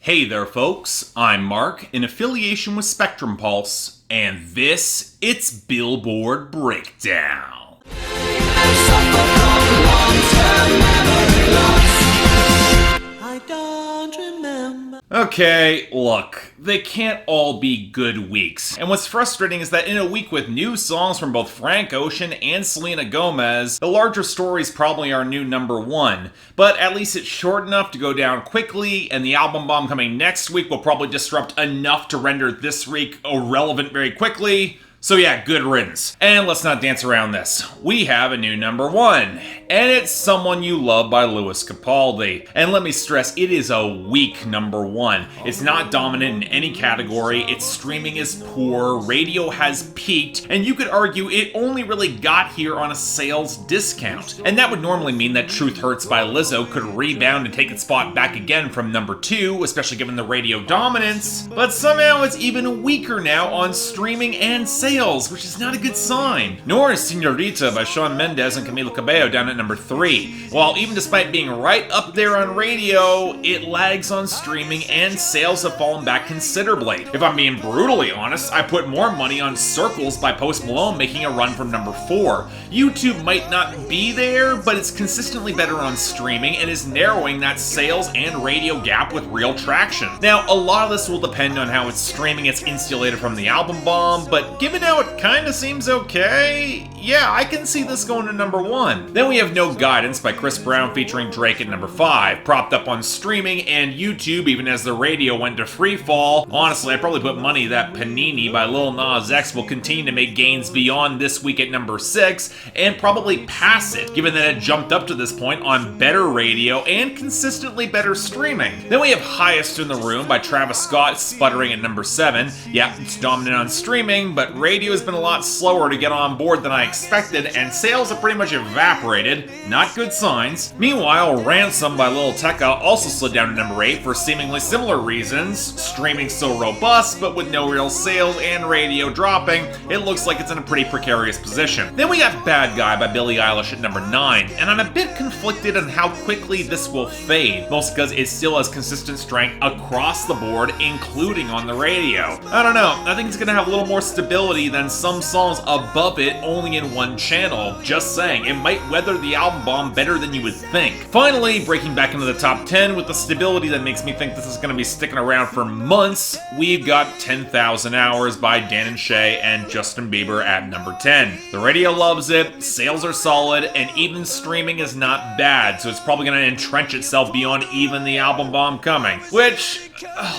Hey there folks, I'm Mark, in affiliation with Spectrum Pulse, and it's Billboard Breakdown. I don't remember. Okay, look, they can't all be good weeks. And what's frustrating is that in a week with new songs from both Frank Ocean and Selena Gomez, the larger story's probably our new number one. But at least it's short enough to go down quickly, and the album bomb coming next week will probably disrupt enough to render this week irrelevant very quickly. So yeah, good riddance. And let's not dance around this. We have a new number one, and it's Someone You Love by Lewis Capaldi. And let me stress, it is a weak number one. It's not dominant in any category, its streaming is poor, radio has peaked, and you could argue it only really got here on a sales discount. And that would normally mean that Truth Hurts by Lizzo could rebound and take its spot back again from number two, especially given the radio dominance, but somehow it's even weaker now on streaming and sales, which is not a good sign. Nor is Señorita by Shawn Mendes and Camila Cabello down at number 3. While even despite being right up there on radio, it lags on streaming and sales have fallen back considerably. If I'm being brutally honest, I put more money on Circles by Post Malone making a run from number 4. YouTube might not be there, but it's consistently better on streaming and is narrowing that sales and radio gap with real traction. Now, a lot of this will depend on how its streaming gets insulated from the album bomb, but given how it kinda seems okay, yeah, I can see this going to number 1. Then we have No Guidance by Chris Brown featuring Drake at number 5, propped up on streaming and YouTube even as the radio went to free fall. Honestly, I'd probably put money that Panini by Lil Nas X will continue to make gains beyond this week at number 6, and probably pass it, given that it jumped up to this point on better radio and consistently better streaming. Then we have Highest in the Room by Travis Scott sputtering at number 7. Yeah, it's dominant on streaming, but radio has been a lot slower to get on board than I expected, and sales have pretty much evaporated. Not good signs. Meanwhile, Ransom by Lil Tecca also slid down to number 8 for seemingly similar reasons. Streaming so robust, but with no real sales and radio dropping, it looks like it's in a pretty precarious position. Then we got Bad Guy by Billie Eilish at number 9, and I'm a bit conflicted on how quickly this will fade, mostly because it still has consistent strength across the board, including on the radio. I don't know, I think it's gonna have a little more stability than some songs above it only in one channel. Just saying, it might weather the album bomb better than you would think. Finally, breaking back into the top 10 with the stability that makes me think this is going to be sticking around for months, we've got 10,000 Hours by Dan and Shay and Justin Bieber at number 10. The radio loves it, sales are solid, and even streaming is not bad, so it's probably going to entrench itself beyond even the album bomb coming. Which,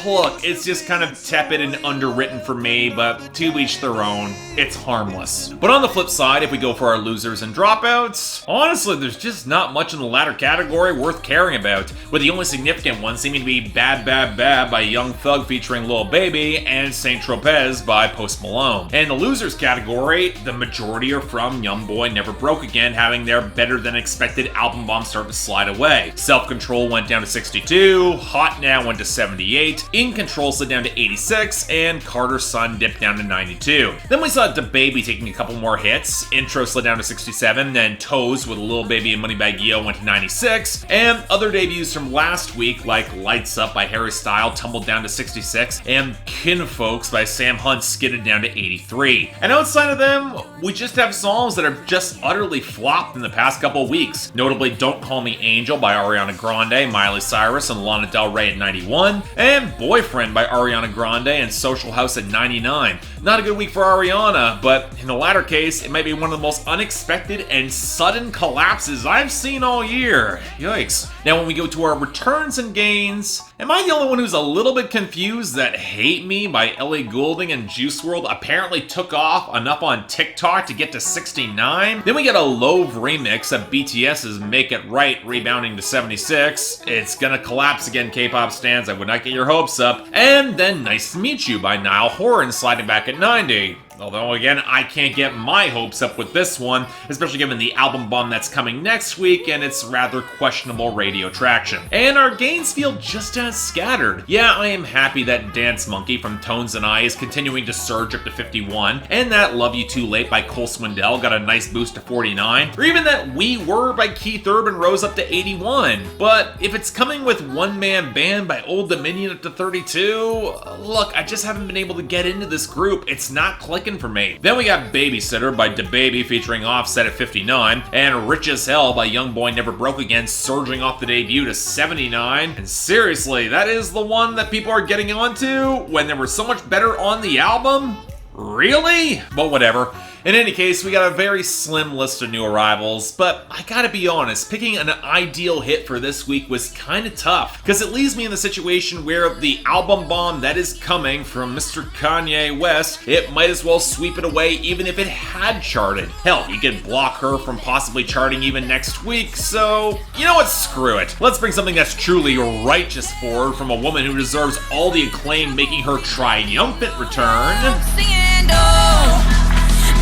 look, it's just kind of tepid and underwritten for me, but to each their own. It's harmless. But on the flip side, if we go for our losers and dropouts, honestly, there's just not much in the latter category worth caring about, with the only significant one seeming to be Bad Bad Bad by Young Thug featuring Lil Baby and Saint Tropez by Post Malone. And in the losers category, the majority are from Youngboy Never Broke Again having their better than expected album bomb start to slide away. Self Control went down to 62, Hot Now went to 78, In Control slid down to 86, and Carter's Son dipped down to 92. Then we saw DaBaby taking a couple more hits. Intro slid down to 67, then Toes with Lil Baby and Moneybagg Yo went to 96, and other debuts from last week like Lights Up by Harry Styles tumbled down to 66, and Kinfolks by Sam Hunt skidded down to 83. And outside of them, we just have songs that have just utterly flopped in the past couple weeks. Notably Don't Call Me Angel by Ariana Grande, Miley Cyrus, and Lana Del Rey at 91, and Boyfriend by Ariana Grande and Social House at 99. Not a good week for Ariana, but in the latter case, it might be one of the most unexpected and sudden collapses I've seen all year. Yikes. Now when we go to our returns and gains, am I the only one who's a little bit confused that Hate Me by Ellie Goulding and Juice WRLD apparently took off enough on TikTok to get to 69? Then we get a Love remix of BTS's Make It Right rebounding to 76. It's gonna collapse again, K-pop stans, I would not get your hopes up. And then Nice to Meet You by Niall Horan sliding back at 90. Although, again, I can't get my hopes up with this one, especially given the album bomb that's coming next week and its rather questionable radio traction. And our gains feel just as scattered. Yeah, I am happy that Dance Monkey from Tones and I is continuing to surge up to 51, and that Love You Too Late by Cole Swindell got a nice boost to 49, or even that We Were by Keith Urban rose up to 81. But if it's coming with One Man Band by Old Dominion up to 32, look, I just haven't been able to get into this group. It's not clicking for me. Then we got Babysitter by DaBaby featuring Offset at 59, and Rich as Hell by Young Boy Never Broke Again surging off the debut to 79. And seriously, that is the one that people are getting onto when they were so much better on the album? Really? But whatever. In any case, we got a very slim list of new arrivals, but I gotta be honest, picking an ideal hit for this week was kinda tough, because it leaves me in the situation where the album bomb that is coming from Mr. Kanye West, it might as well sweep it away even if it had charted. Hell, you could block her from possibly charting even next week, so you know what, screw it. Let's bring something that's truly righteous forward from a woman who deserves all the acclaim, making her triumphant return.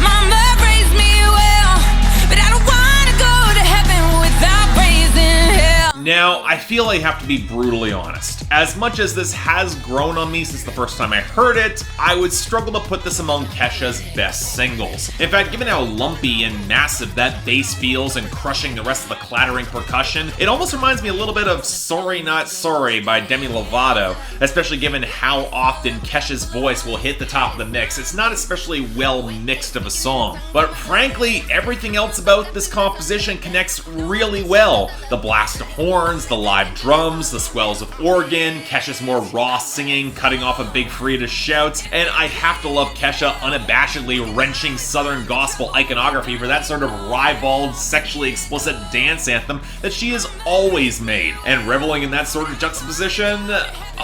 Mama raised me well, but I don't wanna go to heaven without praising hell. Now, I feel I have to be brutally honest. As much as this has grown on me since the first time I heard it, I would struggle to put this among Kesha's best singles. In fact, given how lumpy and massive that bass feels and crushing the rest of the clattering percussion, it almost reminds me a little bit of Sorry Not Sorry by Demi Lovato, especially given how often Kesha's voice will hit the top of the mix. It's not especially well mixed of a song. But frankly, everything else about this composition connects really well. The blast of horns, the live drums, the swells of organ, Kesha's more raw singing, cutting off of Big Freedia shouts, and I have to love Kesha unabashedly wrenching Southern gospel iconography for that sort of ribald, sexually explicit dance anthem that she has always made. And reveling in that sort of juxtaposition,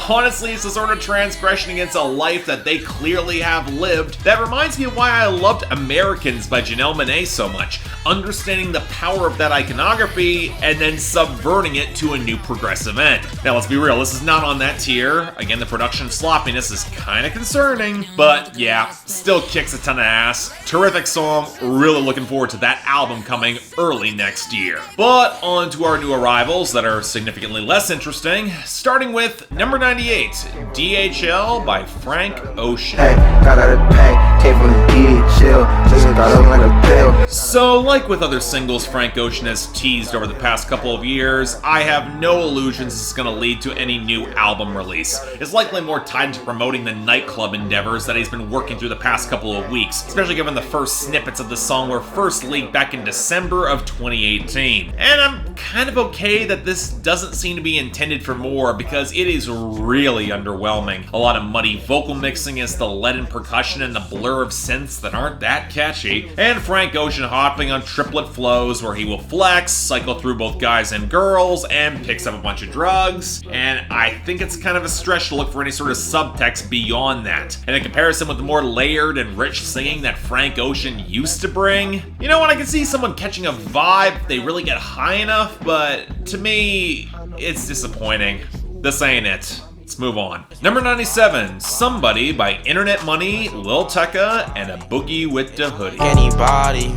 honestly, it's a sort of transgression against a life that they clearly have lived that reminds me of why I loved Americans by Janelle Monáe so much, understanding the power of that iconography and then subverting it to a new progressive end. Now, let's be real, this is not on that tier. Again, the production sloppiness is kind of concerning, but yeah, still kicks a ton of ass. Terrific song, really looking forward to that album coming early next year. But on to our new arrivals that are significantly less interesting, starting with number 98, DHL by Frank Ocean. Hey, got out of pack, came from the DHL, just got up like a bell. So, like with other singles Frank Ocean has teased over the past couple of years, I have no illusions it's going to lead to any new album release. It's likely more tied to promoting the nightclub endeavors that he's been working through the past couple of weeks, especially given the first snippets of the song were first leaked back in December of 2018. And I'm kind of okay that this doesn't seem to be intended for more, because it is really underwhelming. A lot of muddy vocal mixing as the leaden percussion and the blur of synths that aren't that catchy, and Frank Ocean hopping on triplet flows where he will flex, cycle through both guys and girls, and picks up a bunch of drugs, and I think it's kind of a stretch to look for any sort of subtext beyond that. And in comparison with the more layered and rich singing that Frank Ocean used to bring, you know what, I can see someone catching a vibe if they really get high enough, but to me, it's disappointing. This ain't it. Let's move on. Number 97, Somebody by Internet Money, Lil Tecca, and a Boogie with the Hoodie. Anybody,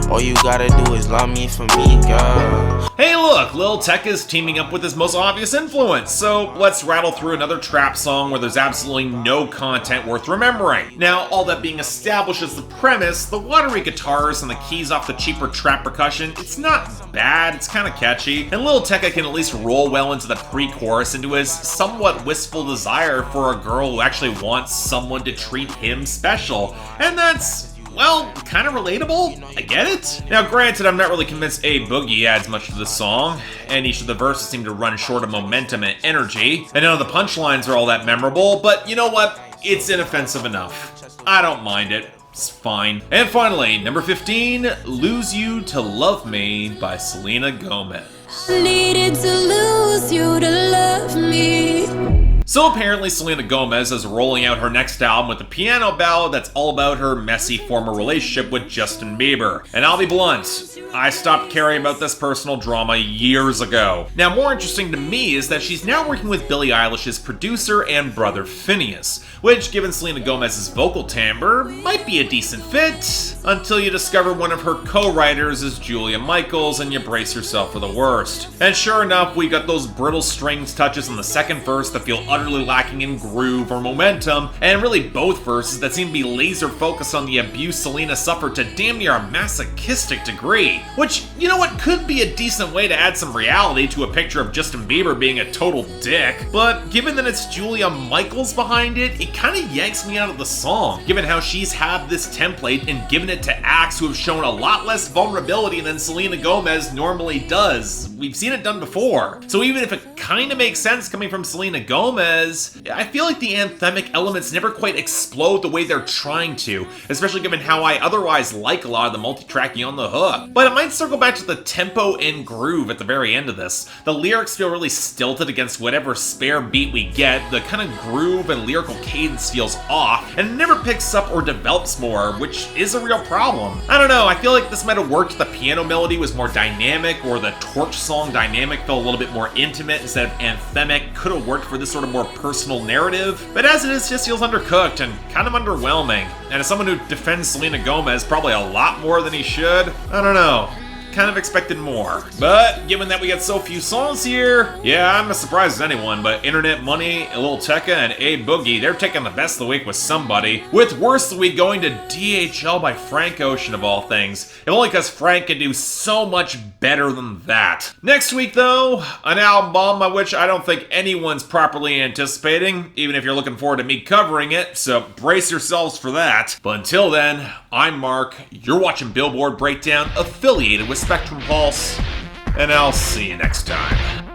all you gotta do is love me for me, girl. Hey look, Lil Tecca's teaming up with his most obvious influence, so let's rattle through another trap song where there's absolutely no content worth remembering. Now, all that being established as the premise, the watery guitars and the keys off the cheaper trap percussion, it's not bad, it's kinda catchy, and Lil Tecca can at least roll well into the pre-chorus into his somewhat wistful desire for a girl who actually wants someone to treat him special, and that's, well, kind of relatable. I get it. Now, granted, I'm not really convinced A Boogie adds much to the song, and each of the verses seem to run short of momentum and energy, and none of the punchlines are all that memorable, but you know what? It's inoffensive enough. I don't mind it. It's fine. And finally, number 15, Lose You to Love Me by Selena Gomez. Needed to lose you to love me. So apparently Selena Gomez is rolling out her next album with a piano ballad that's all about her messy former relationship with Justin Bieber. And I'll be blunt, I stopped caring about this personal drama years ago. Now, more interesting to me is that she's now working with Billie Eilish's producer and brother Phineas, which, given Selena Gomez's vocal timbre, might be a decent fit, until you discover one of her co-writers is Julia Michaels and you brace yourself for the worst. And sure enough, we got those brittle strings touches in the second verse that feel utterly lacking in groove or momentum, and really both verses that seem to be laser focused on the abuse Selena suffered to damn near a masochistic degree. Which, you know what, could be a decent way to add some reality to a picture of Justin Bieber being a total dick, but given that it's Julia Michaels behind it, it kinda yanks me out of the song, given how she's had this template and given it to acts who have shown a lot less vulnerability than Selena Gomez normally does. We've seen it done before. So even if it kinda makes sense coming from Selena Gomez, I feel like the anthemic elements never quite explode the way they're trying to, especially given how I otherwise like a lot of the multi-tracking on the hook. But it might circle back to the tempo and groove at the very end of this. The lyrics feel really stilted against whatever spare beat we get, the kind of groove and lyrical cadence feels off, and it never picks up or develops more, which is a real problem. I don't know, I feel like this might have worked if the piano melody was more dynamic, or the torch song dynamic felt a little bit more intimate instead of anthemic. Could have worked for this sort of more personal narrative, but as it is, just feels undercooked and kind of underwhelming. And as someone who defends Selena Gomez probably a lot more than he should, I don't know. Kind of expected more. But given that we got so few songs here, yeah, I'm as surprised as anyone, but Internet Money, Lil Tecca, and A Boogie, they're taking the best of the week with somebody, with Worst of the Week going to DHL by Frank Ocean of all things. If only because Frank can do so much better than that. Next week though, an album bomb by which I don't think anyone's properly anticipating, even if you're looking forward to me covering it, so brace yourselves for that. But until then, I'm Mark, you're watching Billboard Breakdown, affiliated with Spectrum Pulse, and I'll see you next time.